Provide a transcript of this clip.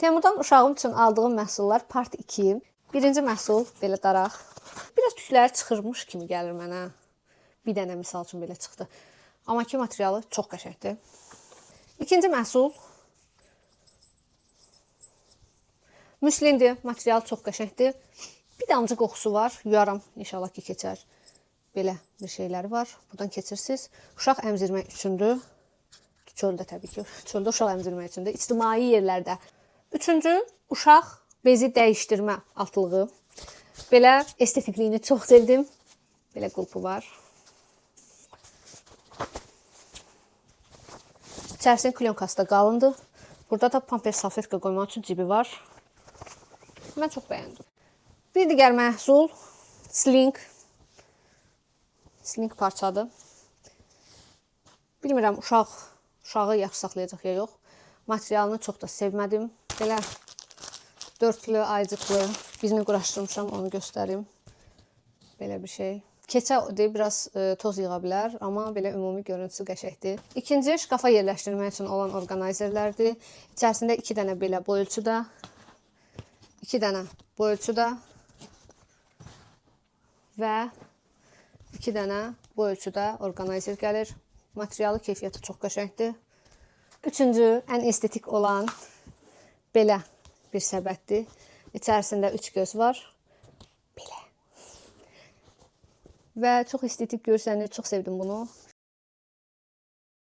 Teymurdan uşağım üçün aldığım məhsullar part 2. Birinci məhsul belə daraq. Biraz tükləri çıxırmış kimi gəlir mənə. Bir dənə misal üçün belə çıxdı. Amma ki materialı çox qəşəngdir. İkinci məhsul müslindir. Materialı çox qəşəngdir. Bir damcı qoxusu var. Yuyaram, inşallah ki keçər. Belə bir şeyləri var. Buradan keçirsiniz. Uşaq əmzirmək üçündür. Çöldə təbii ki. Çöldə uşaq əmzirmək üçündür. İctimai yerlərdə. Üçüncü, uşaq bezi dəyişdirmə altlığı. Belə estetikliyini çox sevdim. Belə qulpu var. İçərisinin klyonkası da qalındır. Burada da pamper salfetka qoymaq üçün cibi var. Mən çox bəyəndim. Bir digər məhsul sling. Sling parçadır. Bilmirəm, uşağı yaxşı saxlayacaq ya yox. Materialını çox da sevmədim. Belə dörtlü, aycıqlı. Birini quraşdırmışam, onu göstərim. Belə bir şey. Keçədir, biraz toz yığa bilər, amma belə ümumi görüntüsü qəşəkdir. İkinci, şkafa yerləşdirmək üçün olan orqanayzerlərdir. İçərisində 2 dənə belə boy ölçüdə, 2 dənə boy ölçüdə və 2 dənə boy ölçüdə orqanayzer gəlir. Materialı, keyfiyyəti çox qəşəngdir. Üçüncü, ən estetik olan belə bir səbətdir. İçərisində 3 göz var. Belə. Və çox estetik görsənir, çox sevdim bunu.